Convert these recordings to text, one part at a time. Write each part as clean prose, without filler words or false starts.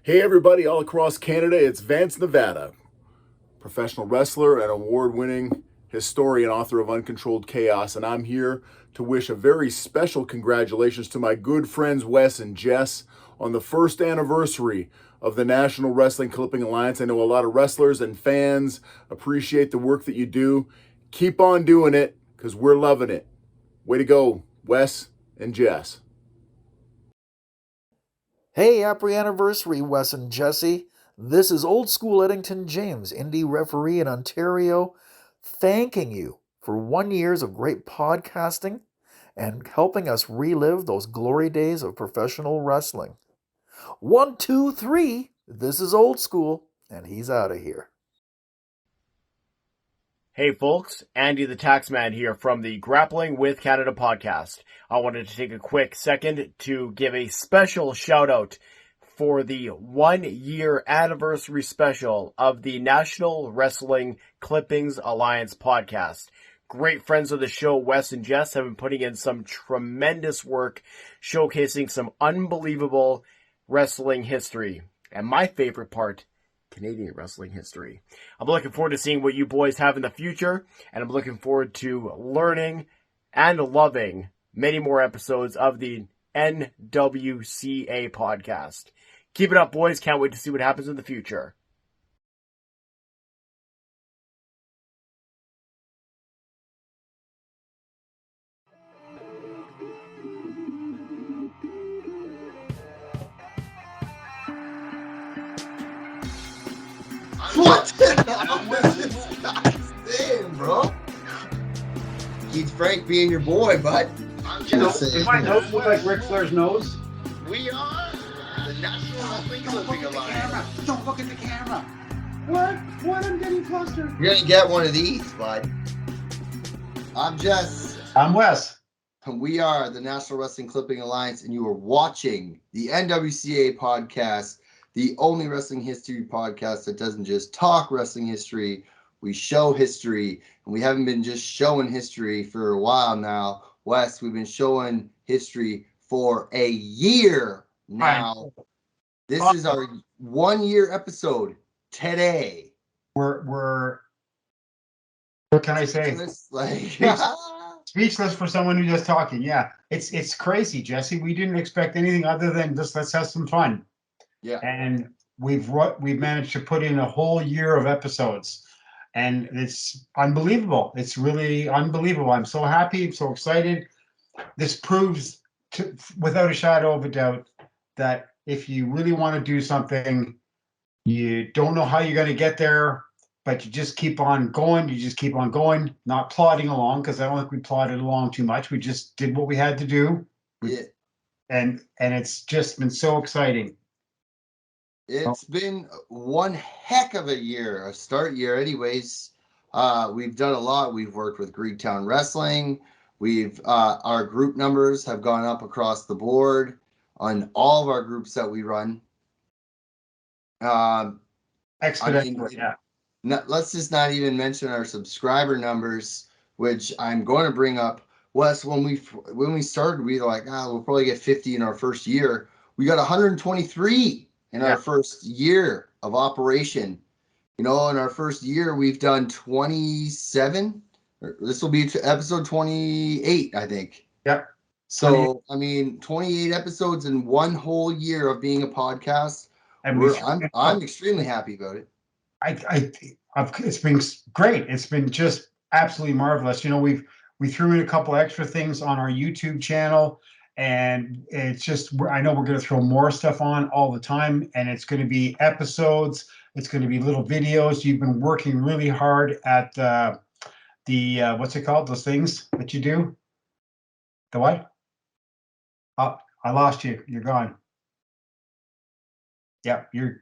Hey everybody all across Canada, it's Vance Nevada, professional wrestler and award-winning historian, author of Uncontrolled Chaos, and I'm here to wish a very special congratulations to my good friends Wes and Jess on the first anniversary of the National Wrestling Clipping Alliance. I know a lot of wrestlers and fans appreciate the work that you do. Keep on doing it because we're loving it. Way to go, Wes and Jess. Hey, happy anniversary, Wes and Jesse. This is old school Eddington James, indie referee in Ontario, thanking you for 1 year of great podcasting and helping us relive those glory days of professional wrestling. 1, 2, 3, this is old school, and he's out of here. Hey folks, Andy the Taxman here from the Grappling with Canada podcast. I wanted to take a quick second to give a special shout out for the 1 year anniversary special of the National Wrestling Clippings Alliance podcast. Great friends of the show, Wes and Jess, have been putting in some tremendous work showcasing some unbelievable wrestling history. And my favorite part, Canadian wrestling history. I'm looking forward to seeing what you boys have in the future, and I'm looking forward to learning and loving many more episodes of the NWCA podcast. Keep it up, boys. Can't wait to see what happens in the future. What? Damn, bro. Keith Frank being your boy, bud. Does my nose look like Ric Flair's nose? We are the National Wrestling Clipping Alliance. Don't look at the camera. What? What? I'm getting flustered. You're gonna get one of these, bud. I'm Jess. I'm Wes. And we are the National Wrestling Clipping Alliance, and you are watching the NWCA podcast, the only wrestling history podcast that doesn't just talk wrestling history. We show history, and we haven't been just showing history for a while now. Wes, we've been showing history for a year now. This is our 1 year episode today. We're what can I say? Speechless for someone who's just talking. Yeah, it's crazy, Jesse. We didn't expect anything other than just let's have some fun. Yeah, and we've managed to put in a whole year of episodes, and it's unbelievable. It's really unbelievable. I'm so happy. I'm so excited. This proves, without a shadow of a doubt, that if you really want to do something, you don't know how you're going to get there, but you just keep on going. You just keep on going, not plodding along, because I don't think we plodded along too much. We just did what we had to do. Yeah. And it's just been so exciting. It's been one heck of a year, a start year anyways. We've done a lot. We've worked with Greektown Wrestling. Our group numbers have gone up across the board on all of our groups that we run. Exponentially, yeah. Let's just not even mention our subscriber numbers, which I'm going to bring up. Wes, when we started, we were like, we'll probably get 50 in our first year. We got 123 in our first year of operation. In our first year, we've done 27. This will be episode 28, I think. Yep. So, 28 episodes in one whole year of being a podcast. And I'm extremely happy about it. It's been great. It's been just absolutely marvelous. We threw in a couple extra things on our YouTube channel, and it's just, I know we're going to throw more stuff on all the time, and it's going to be episodes. It's going to be little videos. You've been working really hard at the what's it called? Those things that you do. The what? Oh, I lost you. You're gone. Yeah, you're.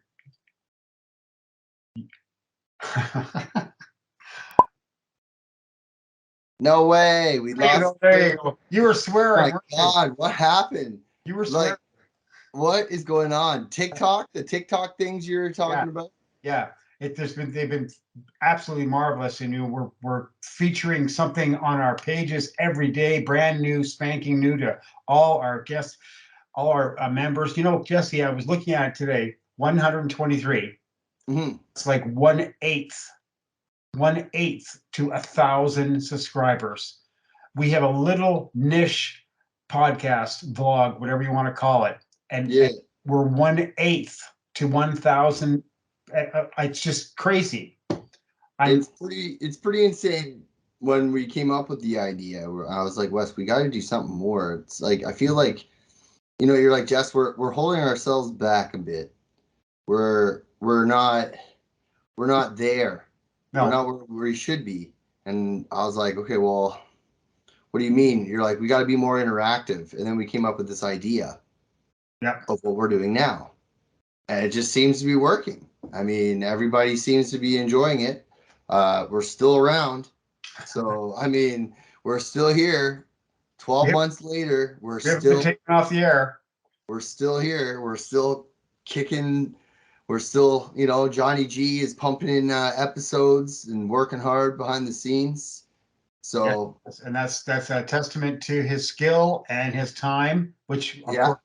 No way. We lost. There you go. You were swearing. Oh my God, what happened? You were swearing. What is going on? TikTok, the TikTok things you're talking about? Yeah. They've been absolutely marvelous, and we're featuring something on our pages every day, brand new, spanking new to all our guests, all our members. Jesse, I was looking at it today. 123. Mhm. It's like 1/8 to 1,000 subscribers. We have a little niche podcast, vlog, whatever you want to call it, and Yeah. we're 1/8 to 1,000. It's just crazy. It's pretty insane when we came up with the idea. Where I was like, Wes, we got to do something more. It's like I feel like, you're like, Jess, we're holding ourselves back a bit. We're not there. We're No, not where we should be. And I was like, okay, well, what do you mean? You're like, we got to be more interactive. And then we came up with this idea yeah, of what we're doing now. And it just seems to be working. I mean, everybody seems to be enjoying it. We're still around. So, I mean, we're still here. 12 Yep. months later, we haven't been taken off the air. we're still here. We're still kicking. We're still, Johnny G is pumping in episodes and working hard behind the scenes. So, Yes, and that's a testament to his skill and his time, which of yeah, course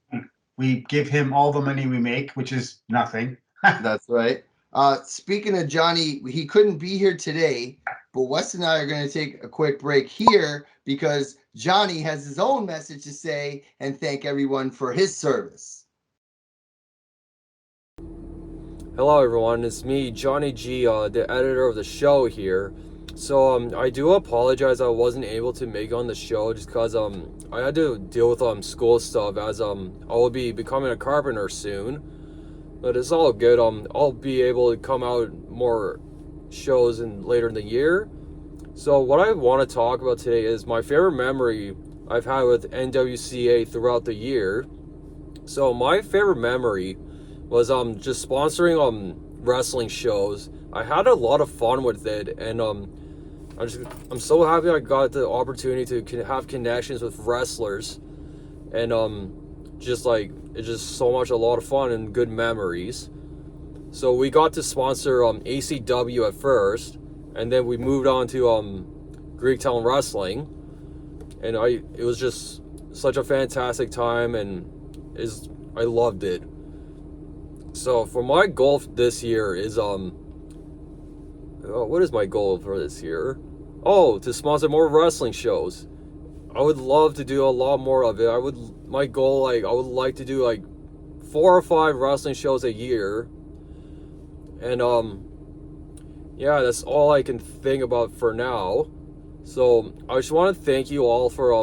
we give him all the money we make, which is nothing. that's right. Speaking of Johnny, he couldn't be here today, but Wes and I are going to take a quick break here because Johnny has his own message to say and thank everyone for his service. Hello everyone, it's me, Johnny G, the editor of the show here. So I do apologize I wasn't able to make on the show just because I had to deal with school stuff as I will be becoming a carpenter soon. But it's all good. I'll be able to come out more shows later in the year. So what I want to talk about today is my favorite memory I've had with NWCA throughout the year. So my favorite memory was just sponsoring wrestling shows. I had a lot of fun with it, and I'm so happy I got the opportunity to have connections with wrestlers, and it's just a lot of fun and good memories. So we got to sponsor ACW at first, and then we moved on to Greektown Wrestling, and it was just such a fantastic time, and I loved it. So for my goal this year is what is my goal for this year? Oh, to sponsor more wrestling shows. I would love to do a lot more of it. I would like to do like 4 or 5 wrestling shows a year. And yeah, that's all I can think about for now. So I just want to thank you all for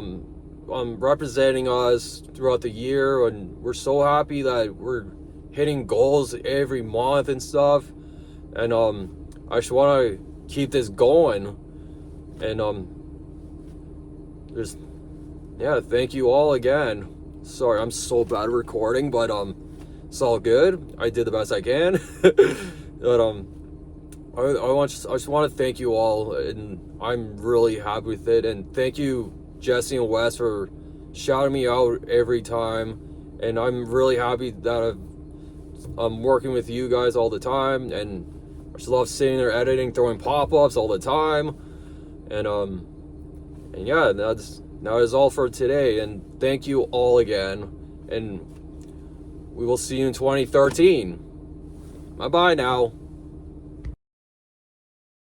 representing us throughout the year, and we're so happy that we're hitting goals every month and stuff, and I just want to keep this going, and thank you all again. Sorry, I'm so bad at recording, but it's all good. I did the best I can. But I just want to thank you all, and I'm really happy with it, and thank you Jesse and Wes for shouting me out every time, and I'm really happy that I'm working with you guys all the time, and I just love sitting there editing, throwing pop-ups all the time, and yeah, that is all for today, and thank you all again, and we will see you in 2013. Bye-bye now.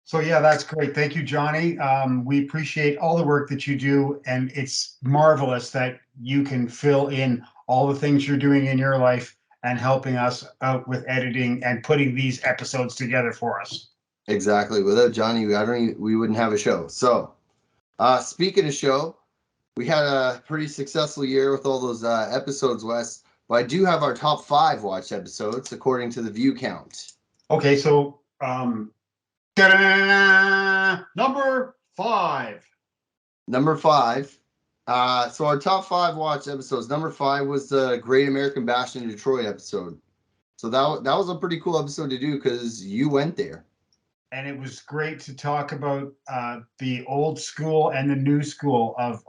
So yeah, that's great. Thank you, Johnny. We appreciate all the work that you do, and it's marvelous that you can fill in all the things you're doing in your life and helping us out with editing and putting these episodes together for us. Exactly. Without Johnny, we wouldn't have a show. So, speaking of show, we had a pretty successful year with all those episodes, Wes. But I do have our top 5 watched episodes according to the view count. Okay, so number 5. Number 5. So our top 5 watched episodes. Number 5 was the Great American Bash in Detroit episode. So that was a pretty cool episode to do because you went there. And it was great to talk about the old school and the new school of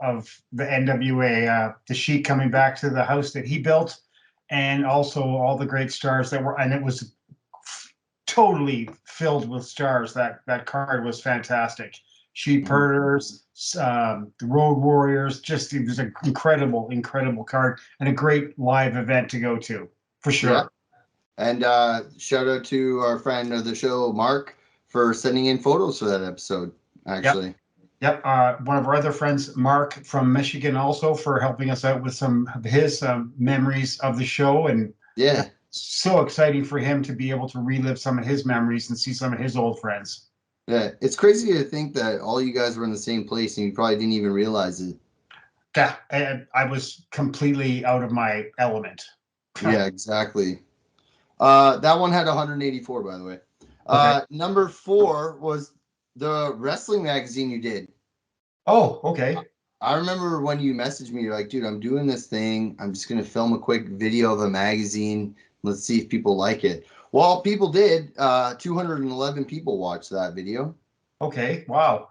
the NWA, the Sheik coming back to the house that he built, and also all the great stars that were, and it was totally filled with stars. That card was fantastic. Sheep Herders, the Road Warriors, it was an incredible card and a great live event to go to, for sure. Yeah. And shout out to our friend of the show, Mark, for sending in photos for that episode, actually. Yep. One of our other friends, Mark from Michigan, also for helping us out with some of his memories of the show. And Yeah. so exciting for him to be able to relive some of his memories and see some of his old friends. Yeah. It's crazy to think that all you guys were in the same place and you probably didn't even realize it. Yeah, I was completely out of my element. Yeah, exactly. That one had 184, by the way. Okay. Number 4 was the wrestling magazine you did. Oh, okay. I remember when you messaged me, you're like, dude, I'm doing this thing. I'm just going to film a quick video of a magazine. Let's see if people like it. Well, people did. 211 people watched that video. Okay. Wow.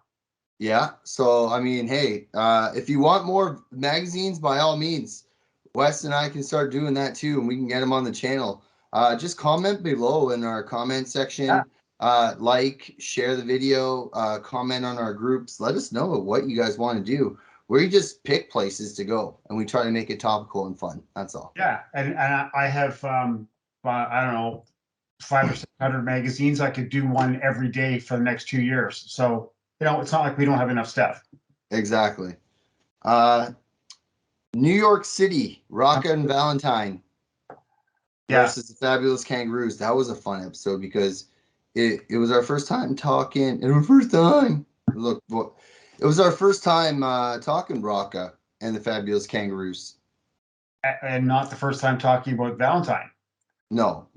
Yeah. So, I mean, hey, if you want more magazines, by all means, Wes and I can start doing that too, and we can get them on the channel. Just comment below in our comment section. Like, share the video, comment on our groups. Let us know what you guys want to do. We just pick places to go, and we try to make it topical and fun. That's all. Yeah, and I have I don't know, 500 or 600 magazines. I could do one every day for the next 2 years. So it's not like we don't have enough stuff. Exactly. New York City, Rocca and Valentine Yeah. versus the Fabulous Kangaroos. That was a fun episode because it was our first time talking. It was our first time talking Rocca and the Fabulous Kangaroos. And not the first time talking about Valentine. No,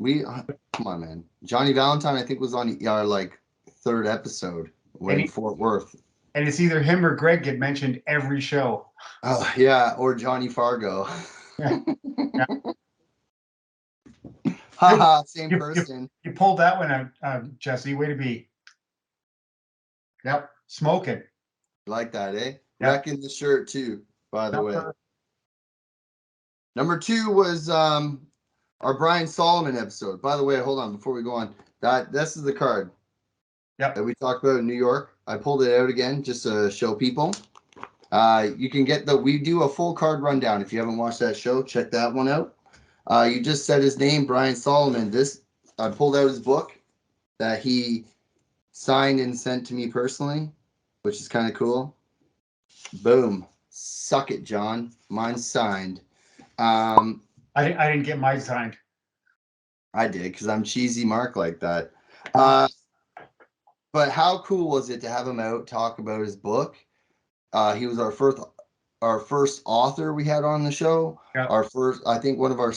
come on, man. Johnny Valentine, I think, was on our like 3rd episode in Fort Worth. And it's either him or Greg get mentioned every show. Oh yeah, or Johnny Fargo. Yeah. Yeah. Haha, same person. You pulled that one out, Jesse. Way to be. Yep, smoking. Like that, eh? Yep. Wrecking the shirt too, by the way. Number 2 was our Brian Solomon episode. By the way, hold on before we go on. This is the card. Yep. That we talked about in New York. I pulled it out again just to show people. You can get we do a full card rundown. If you haven't watched that show, check that one out. You just said his name, Brian Solomon. I pulled out his book that he signed and sent to me personally, which is kind of cool. Boom. Suck it, John. Mine's signed. I didn't get mine signed. I did because I'm cheesy Mark like that. But how cool was it to have him out talk about his book? He was our first author we had on the show. Yeah. I think one of our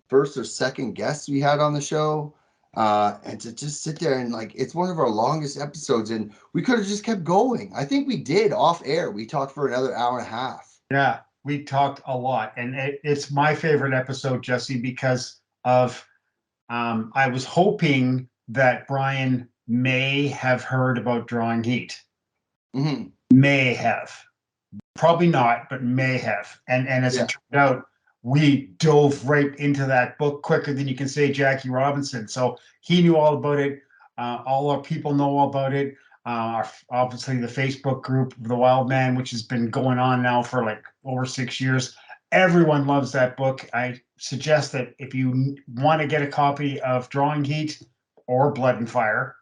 first or second guests we had on the show. And to just sit there and it's one of our longest episodes, and we could have just kept going. I think we did off air. We talked for another hour and a half. Yeah, we talked a lot, and it's my favorite episode, Jesse, because of I was hoping that Brian may have heard about Drawing Heat. Mm-hmm. May have, probably not, but may have. And as it turned out, we dove right into that book quicker than you can say Jackie Robinson. So he knew all about it. All our people know all about it. Obviously, the Facebook group, The Wild Man, which has been going on now for like over 6 years. Everyone loves that book. I suggest that if you want to get a copy of Drawing Heat or Blood and Fire,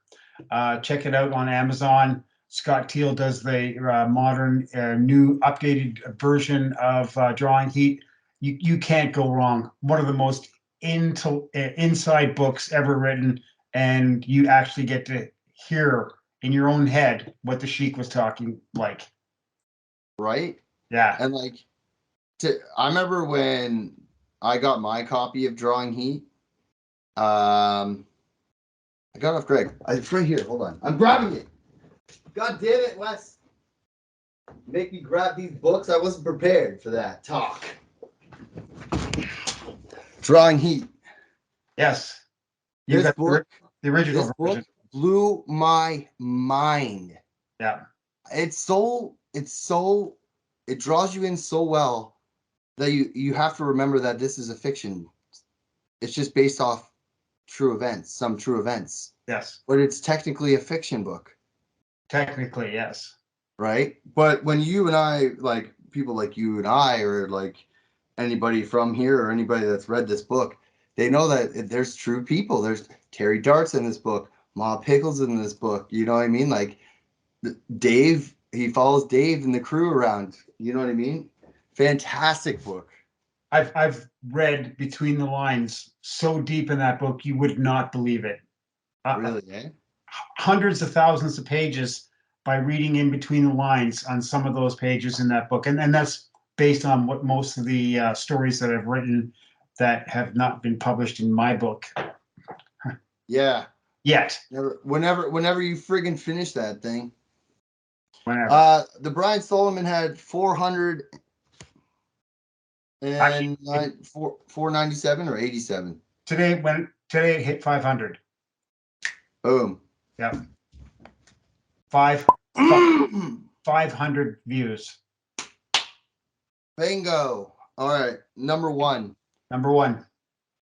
check it out on Amazon. Scott Teal does the modern, new, updated version of Drawing Heat. You can't go wrong. One of the most inside books ever written, and you actually get to hear in your own head what the Sheik was talking like. Right? Yeah. And I remember when I got my copy of Drawing Heat. I got off Greg. It's right here. Hold on. I'm grabbing it. God damn it, Wes. Make me grab these books. I wasn't prepared for that talk. Drawing Heat. Yes. This book, the original this version. book blew my mind. Yeah. It draws you in so well that you have to remember that this is a fiction. It's just based off some true events. Yes. But it's technically a fiction book. Technically, yes. Right? But when you and I, people like you and I, or anybody from here or anybody that's read this book, they know that there's true people. There's Terry Dart's in this book, Ma Pickles in this book. You know what I mean? Like Dave, he follows Dave and the crew around. You know what I mean? Fantastic book. I've read between the lines so deep in that book you would not believe it. Really, eh? Hundreds of thousands of pages by reading in between the lines on some of those pages in that book, and that's based on what most of the stories that I've written that have not been published in my book. Yeah. Yet. Whenever you friggin' finish that thing. Whenever. The Brian Solomon had 400 and 497 or 87. Today it hit 500. Boom. Yep. 500 views. Bingo. All right. Number one.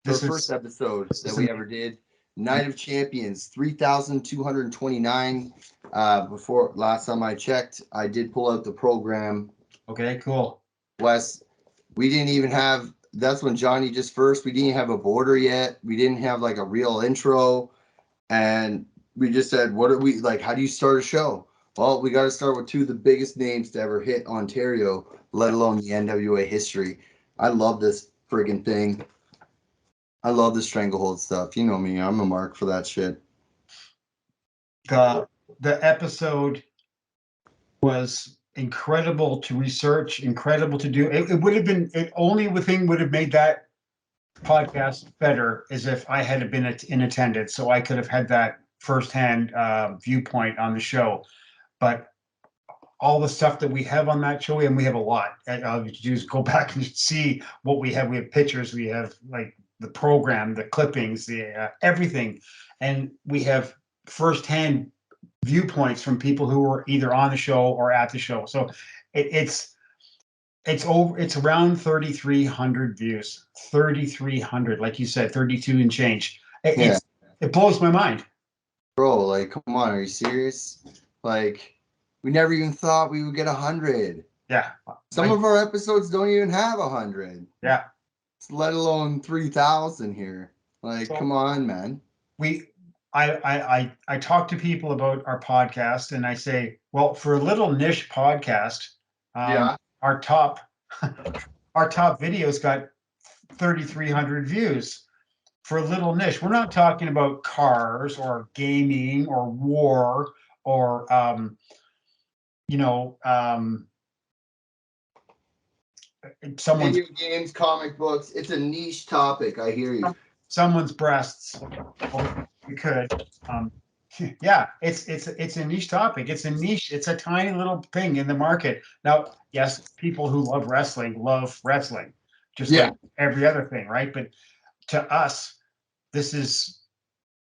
This The first episode that we ever did. Night of Champions, 3,229. Before last time I checked, I did pull out the program. Okay, cool. Wes, we didn't even have, that's when Johnny just first, we didn't have a border yet. We didn't have like a real intro. And we just said, what are we, like, how do you start a show? Well, we got to start with two of the biggest names to ever hit Ontario, let alone the NWA history. I love this friggin' thing. I love the stranglehold stuff. You know me, I'm a mark for that shit. The episode was incredible to research, incredible to do. It would have been, only thing would have made that podcast better is if I had been in attendance, so I could have had that firsthand viewpoint on the show. But all the stuff that we have on that show, and we have a lot. All you do is go back and see what we have. We have pictures, we have like the program, the clippings, the everything, and we have firsthand viewpoints from people who were either on the show or at the show. So it's around 3,300 views. 3,300, like you said, 32 and change. It blows my mind. Bro, like, come on, are you serious? Like, we never even thought we would get 100. Yeah. Some of our episodes don't even have 100. Yeah. Let alone 3,000 here. Like, come on, man. I talk to people about our podcast, and I say, well, for a little niche podcast, our top videos got 3,300 views. For a little niche, we're not talking about cars or gaming or war or someone's video games, comic books. It's a niche topic. I hear you. Someone's breasts. We could. Yeah, it's a niche topic. It's a niche. It's a tiny little thing in the market. Now, yes, people who love wrestling, just like every other thing, right? But to us, this is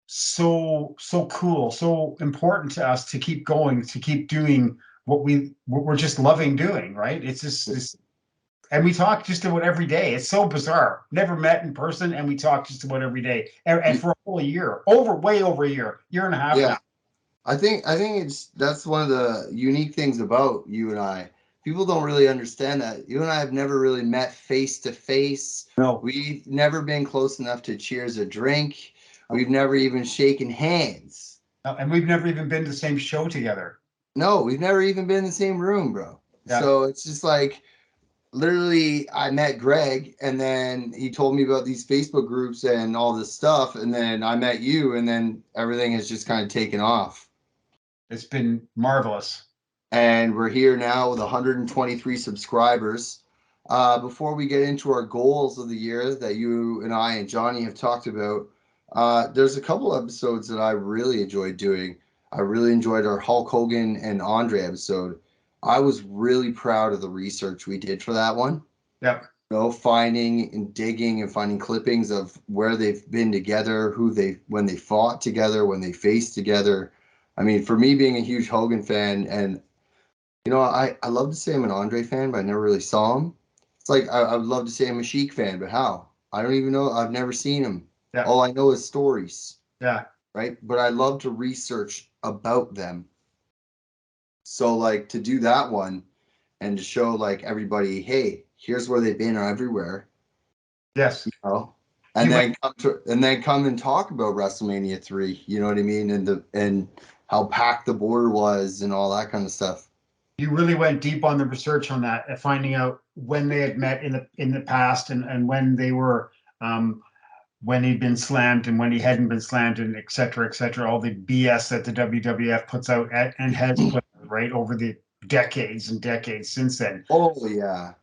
so cool, so important to us to keep going, to keep doing what we're just loving doing, right? It's just this, and we talk just about every day. It's so bizarre. Never met in person, and we talk just about every day, and for a whole year, way over a year and a half. Yeah, now. I think that's one of the unique things about you and I. People don't really understand that. You and I have never really met face to face. No, we've never been close enough to cheers a drink. We've never even shaken hands. And we've never even been to the same show together. No, we've never even been in the same room, bro. Yeah. So it's just like, literally, I met Greg, and then he told me about these Facebook groups and all this stuff, and then I met you, and then everything has just kind of taken off. It's been marvelous. And we're here now with 123 subscribers. Before we get into our goals of the year that you and I and Johnny have talked about, there's a couple episodes that I really enjoyed doing. I really enjoyed our Hulk Hogan and Andre episode. I was really proud of the research we did for that one. Yep. Finding and digging and finding clippings of where they've been together, when they fought together, when they faced together. I mean, for me being a huge Hogan fan, and I love to say I'm an Andre fan, but I never really saw him. It's like I would love to say I'm a Sheik fan, but how? I don't even know. I've never seen him. Yeah. All I know is stories. Yeah. Right. But I love to research about them. So like to do that one and to show like everybody, hey, here's where they've been everywhere. Yes. and then come and talk about WrestleMania 3. You know what I mean? And how packed the border was and all that kind of stuff. You really went deep on the research on that and finding out when they had met in the past and when they were when he'd been slammed and when he hadn't been slammed and et cetera, all the BS that the WWF puts out and has put out, right, over the decades and decades since then. Oh, yeah.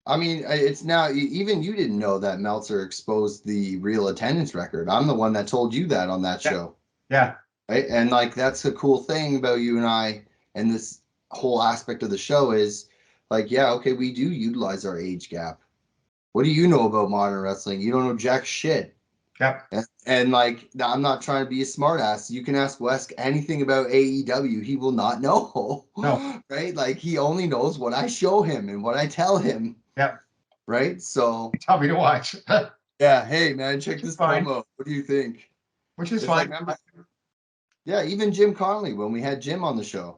I mean, it's now, even you didn't know that Meltzer exposed the real attendance record. I'm the one that told you that on that show. Yeah. Right. And like, that's the cool thing about you and I and this whole aspect of the show is like, yeah, okay, we do utilize our age gap. What do you know about modern wrestling? You don't know jack shit. Yep. And like, I'm not trying to be a smartass. You can ask Wes anything about AEW. He will not know. No. Right? Like, he only knows what I show him and what I tell him. Yep. Right? So. Tell me to watch. Yeah. Hey, man, check this promo. What do you think? Which is It's fine. Like, yeah, even Jim Connolly, when we had Jim on the show.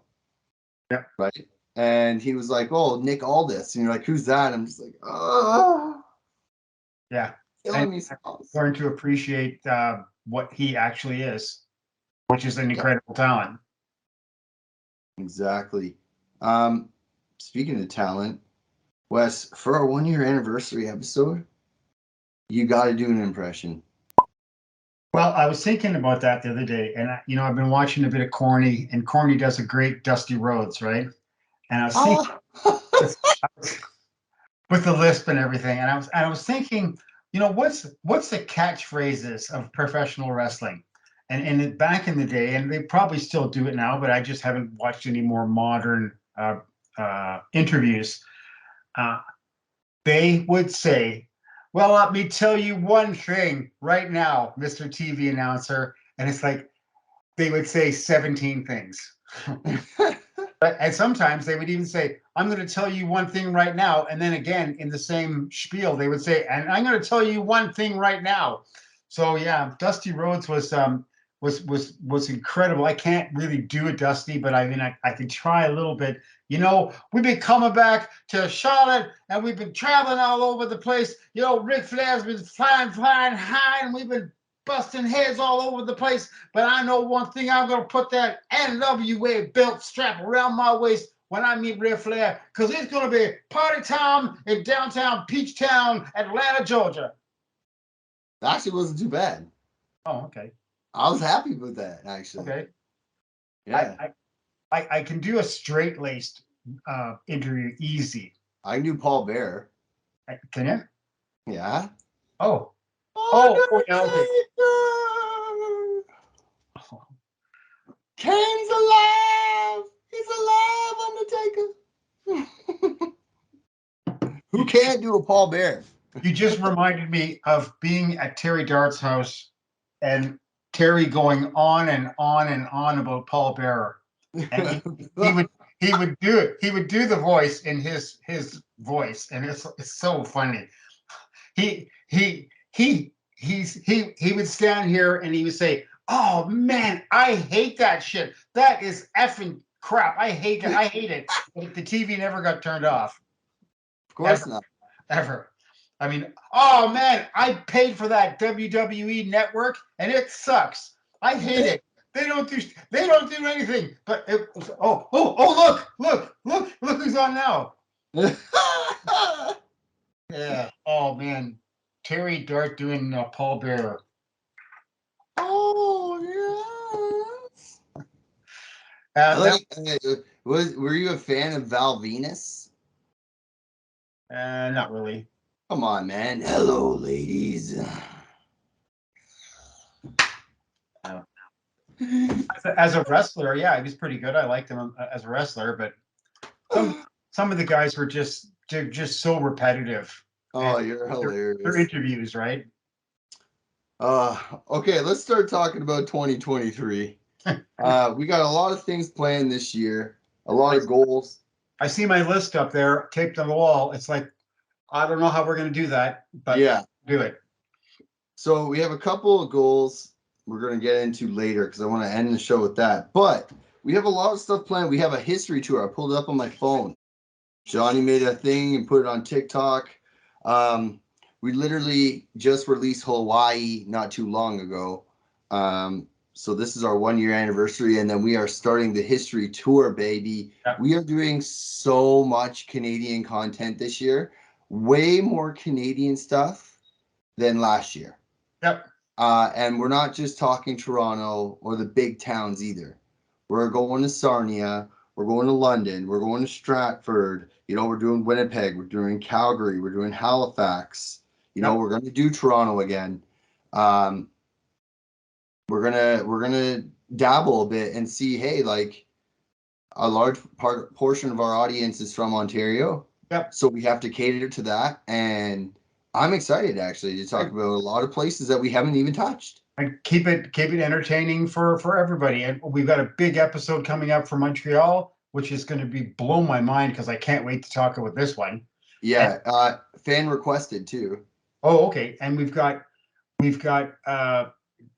Yeah. Right? And he was like, oh, Nick Aldis. And you're like, who's that? I'm just like, oh. Yeah. Killing me. Learn to appreciate what he actually is, which is an incredible talent. Exactly. Speaking of talent, Wes, for our 1-year anniversary episode, you got to do an impression. Well, I was thinking about that the other day, and I've been watching a bit of Corny, and Corny does a great Dusty Rhodes, right? And I was thinking with the lisp and everything, and I was thinking, what's the catchphrases of professional wrestling? And back in the day, and they probably still do it now, but I just haven't watched any more modern interviews. They would say, well, let me tell you one thing right now, Mr. TV announcer. And it's like they would say 17 things. And sometimes they would even say, I'm going to tell you one thing right now. And then again, in the same spiel, they would say, and I'm going to tell you one thing right now. So yeah, Dusty Rhodes was incredible. I can't really do a Dusty, but I mean, I can try a little bit. We've been coming back to Charlotte and we've been traveling all over the place. Ric Flair's been flying high and we've been busting heads all over the place. But I know one thing, I'm going to put that NWA belt strap around my waist when I meet Ric Flair, because it's going to be party time in downtown Peachtown, Atlanta, Georgia. That actually wasn't too bad. Oh, okay. I was happy with that, actually. Okay. Yeah. I can do a straight-laced interview easy. I can do Paul Bear. Can you? Yeah. Oh. Yeah, okay. Kane's alive. He's alive, Undertaker. Who can't do a Paul Bear? You just reminded me of being at Terry Dart's house and Terry going on and on and on about Paul Bearer. And he would do it. He would do the voice in his voice, and it's so funny. He would stand here and he would say, "Oh man, I hate that shit. That is effing crap. I hate it. I hate it." But the TV never got turned off. Of course not. Ever. I mean, oh man, I paid for that WWE network and it sucks. I hate it. They don't do anything. But look who's on now. Yeah. Oh man, Terry Dart doing Paul Bearer. Oh yes. Were you a fan of Val Venus? Not really. Come on, man. Hello, ladies. As a wrestler, yeah, he was pretty good. I liked him as a wrestler, but some of the guys were just so repetitive. Oh, you're hilarious. Their interviews, right? Okay, let's start talking about 2023. We got a lot of things planned this year, a lot of goals. I see my list up there taped on the wall. It's like, I don't know how we're going to do that, but yeah, do it. So we have a couple of goals we're going to get into later because I want to end the show with that. But we have a lot of stuff planned. We have a history tour. I pulled it up on my phone. Johnny made a thing and put it on TikTok. We we literally just released Hawaii not too long ago. So this is our 1 year anniversary, and then we are starting the history tour, baby. Yep. We are doing so much Canadian content this year, way more Canadian stuff than last year. Yep. And we're not just talking Toronto or the big towns either. We're going to Sarnia, we're going to London, we're going to Stratford, we're doing Winnipeg, we're doing Calgary, we're doing Halifax, we're going to do Toronto again. We're gonna dabble a bit and see, hey, like a large portion of our audience is from Ontario. Yep. So we have to cater to that. And I'm excited actually to talk about a lot of places that we haven't even touched. And keep it entertaining for everybody. And we've got a big episode coming up from Montreal, which is going to be blow my mind because I can't wait to talk about this one. Yeah, fan requested too. Oh, okay. And we've got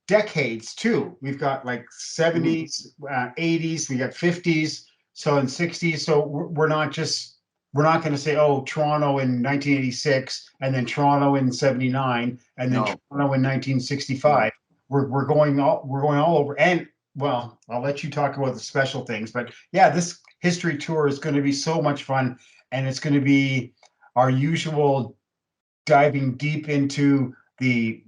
decades too. We've got like 70s, 80s, we got 50s, so in 60s. So we're not going to say, oh, Toronto in 1986 and then Toronto in 79 and then Toronto in 1965. We're going all over. And well, I'll let you talk about the special things, but yeah, this history tour is going to be so much fun, and it's going to be our usual diving deep into the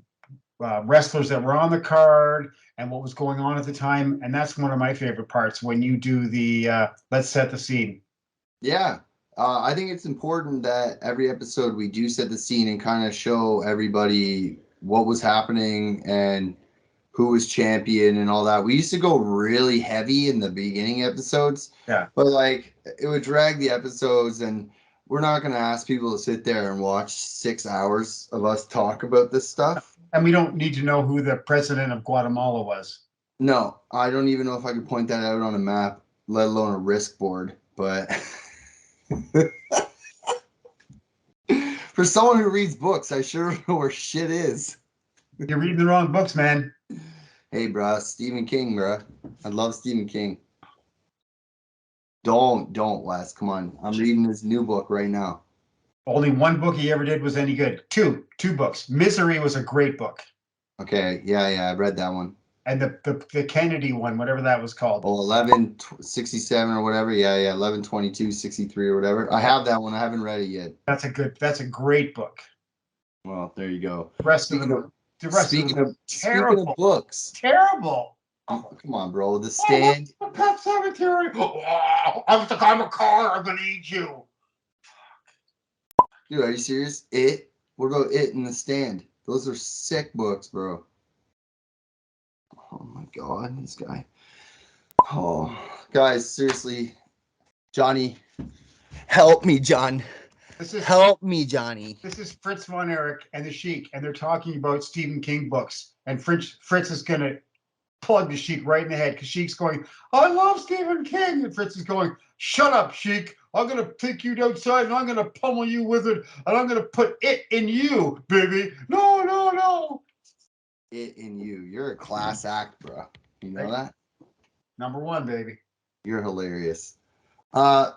wrestlers that were on the card and what was going on at the time. And that's one of my favorite parts when you do the let's set the scene. Yeah. I think it's important that every episode we do set the scene and kind of show everybody what was happening and who was champion and all that. We used to go really heavy in the beginning episodes. Yeah. But like it would drag the episodes, and we're not going to ask people to sit there and watch 6 hours of us talk about this stuff. And we don't need to know who the president of Guatemala was. No, I don't even know if I could point that out on a map, let alone a risk board. But for someone who reads books, I sure know where shit is. You're reading the wrong books, man. Hey, bro, Stephen King, bro. I love Stephen King. Don't, Wes. Come on. I'm reading his new book right now. Only one book he ever did was any good. Two books. Misery was a great book. Okay, yeah, I read that one. And the Kennedy one, whatever that was called. Oh, 1167 or whatever. Yeah, 112263 or whatever. I have that one. I haven't read it yet. That's a great book. Well, there you go. The rest of them Speaking of books. Terrible. Oh, come on, bro. The Stand. Oh, Pet Cemetery. I'm a car. I'm gonna eat you. Dude, are you serious? What about It and The Stand? Those are sick books, bro. Oh my God, this guy. Oh, guys, seriously, Johnny, help me, John. Help me, Johnny. This is Fritz von Erich and the Sheik, and they're talking about Stephen King books. And Fritz is gonna plug the Sheik right in the head because Sheik's going, I love Stephen King, and Fritz is going, shut up, Sheik. I'm gonna take you outside and I'm gonna pummel you with it, and I'm gonna put it in you, baby. No. It in you. You're a class act, bro. You know that? Number one, baby. You're hilarious.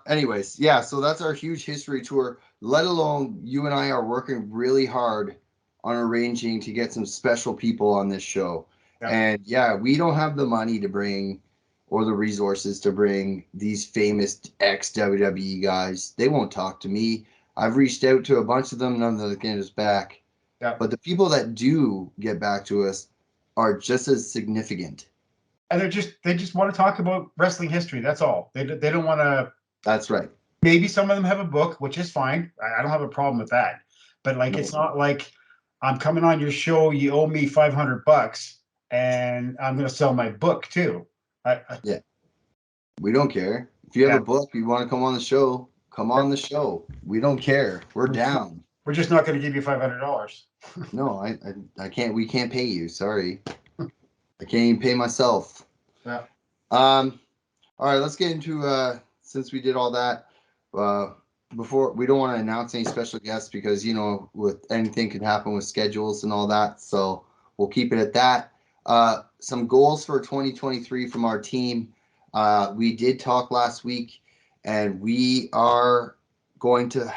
Anyways, yeah, so that's our huge history tour. Let alone you and I are working really hard on arranging to get some special people on this show. Yeah. And yeah, we don't have the money to bring or the resources to bring these famous ex-WWE guys. They won't talk to me. I've reached out to a bunch of them, none of them get us back. Yeah. But the people that do get back to us are just as significant. And they just want to talk about wrestling history. That's all. They don't want to. That's right. Maybe some of them have a book, which is fine. I don't have a problem with that. But like, It's not like I'm coming on your show. You owe me $500, and I'm going to sell my book too. Yeah. We don't care. If you have a book, you want to come on the show, come on the show. We don't care. We're down. We're just not going to give you $500. No, I can't. We can't pay you. Sorry. I can't even pay myself. Yeah. All right, let's get into since we did all that. Before, we don't want to announce any special guests because with anything could happen with schedules and all that. So we'll keep it at that. Some goals for 2023 from our team. We did talk last week, and we are going to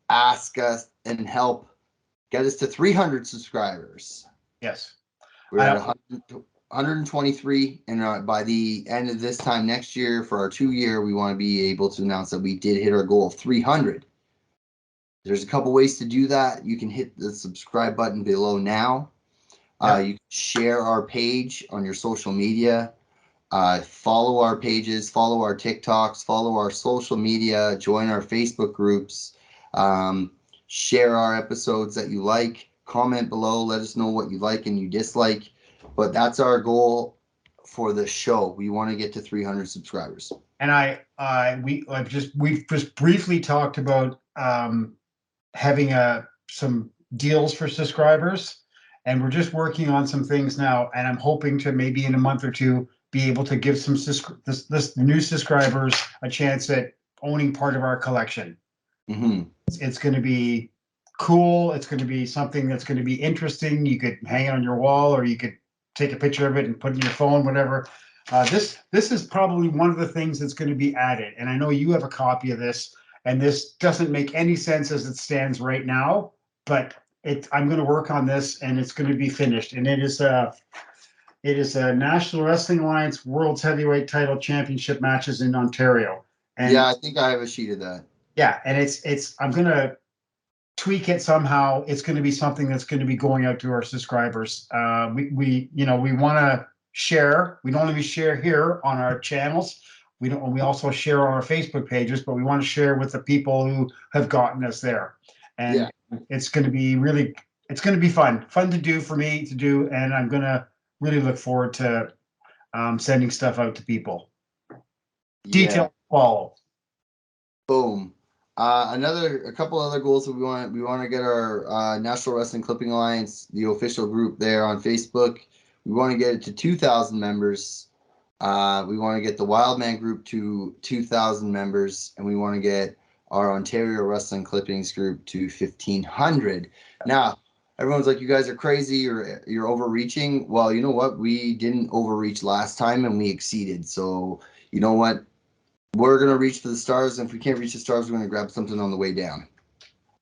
ask us and help get us to 300 subscribers. Yes. We're at 123, and by the end of this time next year, for our 2-year, we want to be able to announce that we did hit our goal of 300. There's a couple ways to do that. You can hit the subscribe button below now. You can share our page on your social media. Follow our pages, follow our TikToks, follow our social media, join our Facebook groups, share our episodes that you like, comment below, let us know what you like and you dislike. But that's our goal for the show. We want to get to 300 subscribers. And we've just briefly talked about having some deals for subscribers, and we're just working on some things now. And I'm hoping to maybe in a month or two be able to give some this new subscribers a chance at owning part of our collection. Mm-hmm. It's going to be cool. It's going to be something that's going to be interesting. You could hang it on your wall, or you could take a picture of it and put it in your phone, whatever. This is probably one of the things that's going to be added. And I know you have a copy of this, and this doesn't make any sense as it stands right now, but I'm going to work on this, and it's going to be finished. And it is a National Wrestling Alliance World's Heavyweight Title Championship matches in Ontario. And yeah, I think I have a sheet of that. Yeah, and I'm going to tweak it somehow. It's going to be something that's going to be going out to our subscribers. We want to share. We don't only share here on our channels. We also share on our Facebook pages, but we want to share with the people who have gotten us there. And it's going to be fun to do for me to do. And I'm going to really look forward to sending stuff out to people. Detail follow. Boom. A couple other goals that we want to get our National Wrestling Clipping Alliance, the official group there on Facebook. We want to get it to 2,000 members. We want to get the Wildman group to 2,000 members, and we want to get our Ontario Wrestling Clippings group to 1,500. Now, everyone's like, you guys are crazy, or you're overreaching. Well, you know what? We didn't overreach last time, and we exceeded. So, you know what? We're going to reach for the stars, and if we can't reach the stars, we're going to grab something on the way down.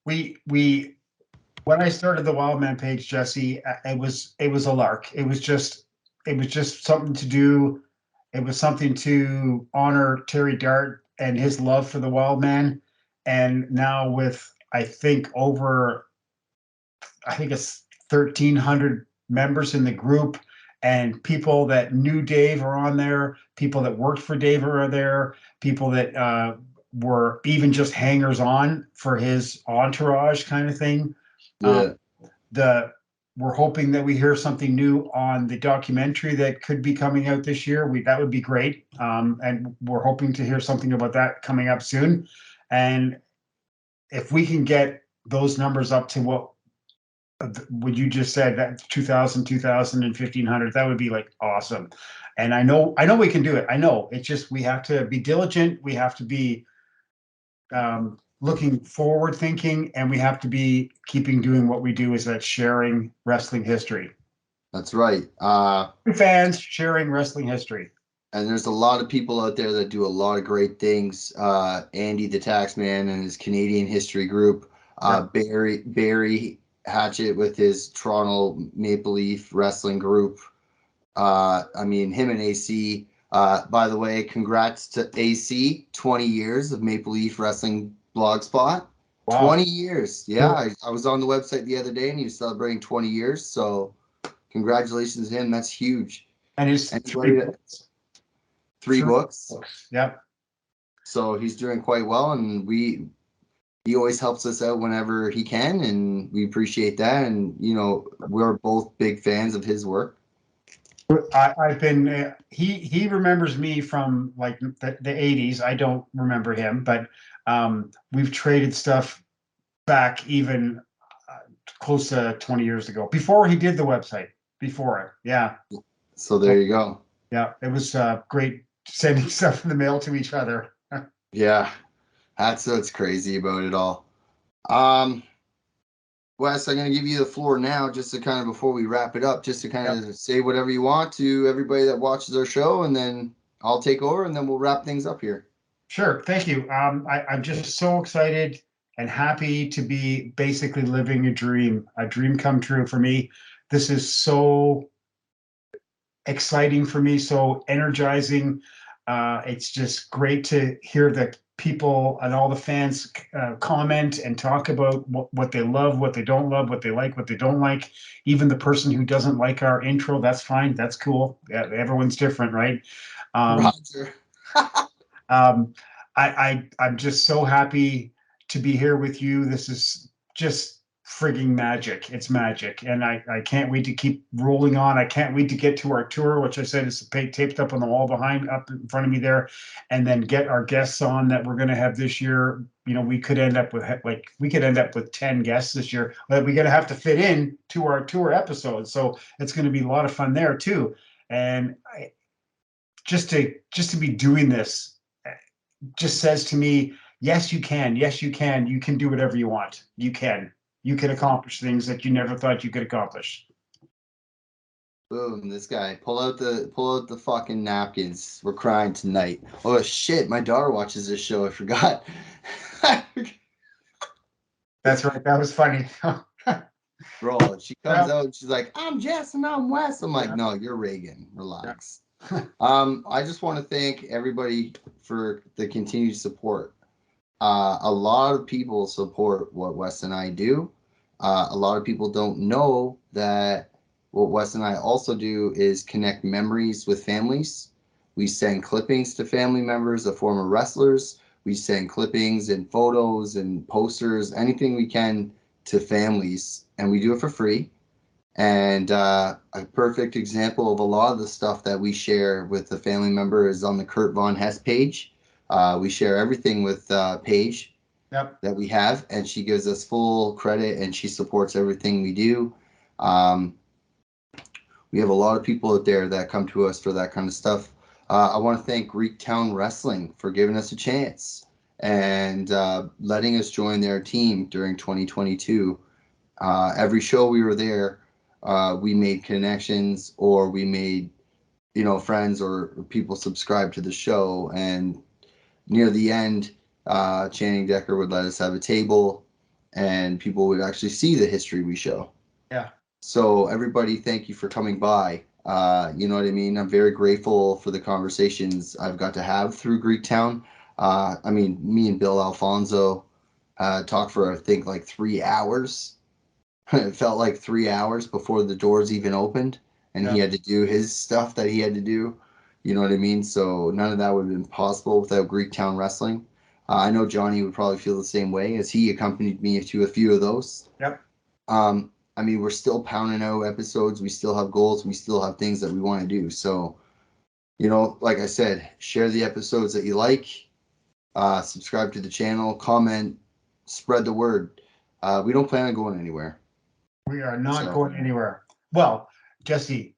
When I started the Wildman page, Jesse, it was a lark. It was just something to do. It was something to honor Terry Dart and his love for the Wildman. And now with, I think it's 1,300 members in the group, and people that knew Dave are on there, people that worked for Dave are there, people that were even just hangers on for his entourage kind of thing. Yeah. We're hoping that we hear something new on the documentary that could be coming out this year. That would be great. And we're hoping to hear something about that coming up soon. And if we can get those numbers up to what you just said, that 2,000, 1,500, that would be like awesome. And I know we can do it. I know it's just, we have to be diligent. We have to be looking forward thinking, and we have to be doing what we do, is that sharing wrestling history. That's right. Fans sharing wrestling history. And there's a lot of people out there that do a lot of great things. Andy the Taxman and his Canadian History group. Barry Hatchett with his Toronto Maple Leaf Wrestling group. Him and AC. By the way, congrats to AC. 20 years of Maple Leaf Wrestling Blogspot. Wow. 20 years. Yeah, I was on the website the other day, and he was celebrating 20 years. So congratulations to him. That's huge. And his three books. Yep. So he's doing quite well, and he always helps us out whenever he can, and we appreciate that. And we're both big fans of his work. I've been he remembers me from like the 80s. I don't remember him, but we've traded stuff back even close to 20 years ago, before he did the website, before it. Yeah. So there you go. Yeah, it was great sending stuff in the mail to each other. Yeah, that's what's crazy about it all. Wes, I'm going to give you the floor now, just to kind of, before we wrap it up, just to kind of say whatever you want to everybody that watches our show, and then I'll take over, and then we'll wrap things up here. Sure. Thank you. I'm just so excited and happy to be basically living a dream come true for me. This is so exciting for me, so energizing. It's just great to hear that people and all the fans comment and talk about what they love, what they don't love, what they like, what they don't like. Even the person who doesn't like our intro, that's fine. That's cool. Everyone's different, right? Roger. I'm just so happy to be here with you. This is just frigging magic. It's magic. And I can't wait to keep rolling on. I can't wait to get to our tour, which I said is taped up on the wall up in front of me there, and then get our guests on that we're going to have this year. You know, we could end up with 10 guests this year, but we're going to have to fit in to our tour episodes. So it's going to be a lot of fun there too. And just to be doing this just says to me, yes, you can. Yes, you can. You can do whatever you want. You can accomplish things that you never thought you could accomplish. Boom, this guy. Pull out the fucking napkins. We're crying tonight. Oh shit, my daughter watches this show. I forgot. That's right. That was funny. Bro, she comes out and she's like, I'm Jess and I'm Wes. I'm like, no, you're Reagan. Relax. I just want to thank everybody for the continued support. A lot of people support what Wes and I do. A lot of people don't know that what Wes and I also do is connect memories with families. We send clippings to family members of former wrestlers. We send clippings and photos and posters, anything we can to families, and we do it for free. And a perfect example of a lot of the stuff that we share with the family member is on the Kurt Von Hess page. We share everything with Paige that we have, and she gives us full credit and she supports everything we do. We have a lot of people out there that come to us for that kind of stuff. I want to thank Greektown Wrestling for giving us a chance and letting us join their team during 2022. Every show we were there, we made connections, or we made, friends, or people subscribe to the show. And near the end, Channing Decker would let us have a table, and people would actually see the history we show. Yeah. So everybody, thank you for coming by. You know what I mean? I'm very grateful for the conversations I've got to have through Greektown. Me and Bill Alfonso talked for, I think, like 3 hours. It felt like 3 hours before the doors even opened, and he had to do his stuff that he had to do. You know what I mean? So none of that would have been possible without Greektown Wrestling. I know Johnny would probably feel the same way, as he accompanied me to a few of those. Yep. We're still pounding out episodes. We still have goals. We still have things that we want to do. So, like I said, share the episodes that you like. Subscribe to the channel. Comment. Spread the word. We don't plan on going anywhere. We are not going anywhere. Well, Jesse,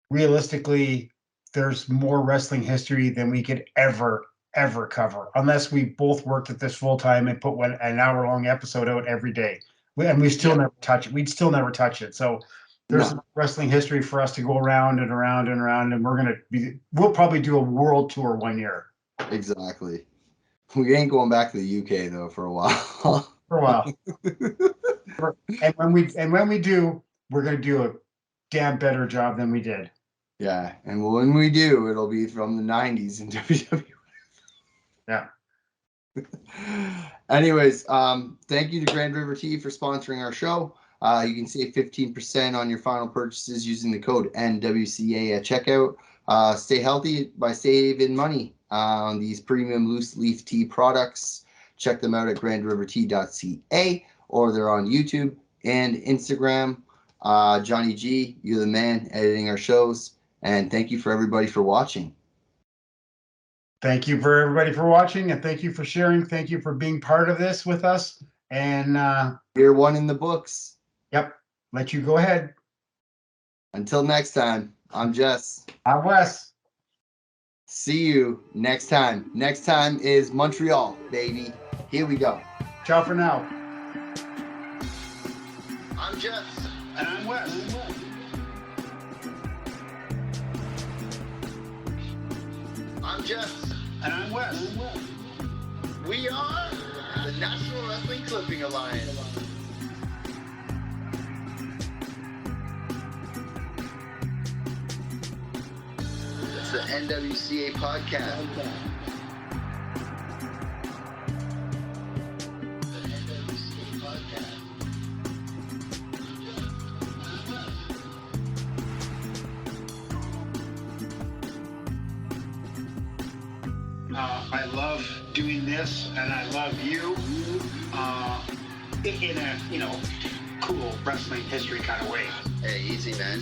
realistically, there's more wrestling history than we could ever cover, unless we both worked at this full time and put an hour-long episode out every day. We still never touch it. We'd still never touch it. So there's wrestling history for us to go around and around and around, and we'll probably do a world tour one year. Exactly. We ain't going back to the UK though for a while. And when we do, we're going to do a damn better job than we did. Yeah, and when we do, it'll be from the 90s in WWE. Yeah. Anyways, thank you to Grand River Tea for sponsoring our show. You can save 15% on your final purchases using the code NWCA at checkout. Stay healthy by saving money on these premium loose leaf tea products. Check them out at grandrivertea.ca, or they're on YouTube and Instagram. Johnny G, you're the man editing our shows. And thank you for everybody for watching. Thank you for everybody for watching, and thank you for sharing. Thank you for being part of this with us. And year one in the books. Yep. Let you go ahead. Until next time, I'm Jess. I'm Wes. See you next time. Next time is Montreal, baby. Here we go. Ciao for now. I'm Jess. And I'm Wes. I'm Jess. And I'm Wes. We are the National Wrestling Clipping Alliance. It's the NWCA podcast. The NWCA podcast. I love doing this, and I love you in a, cool wrestling history kind of way. Hey, easy, man.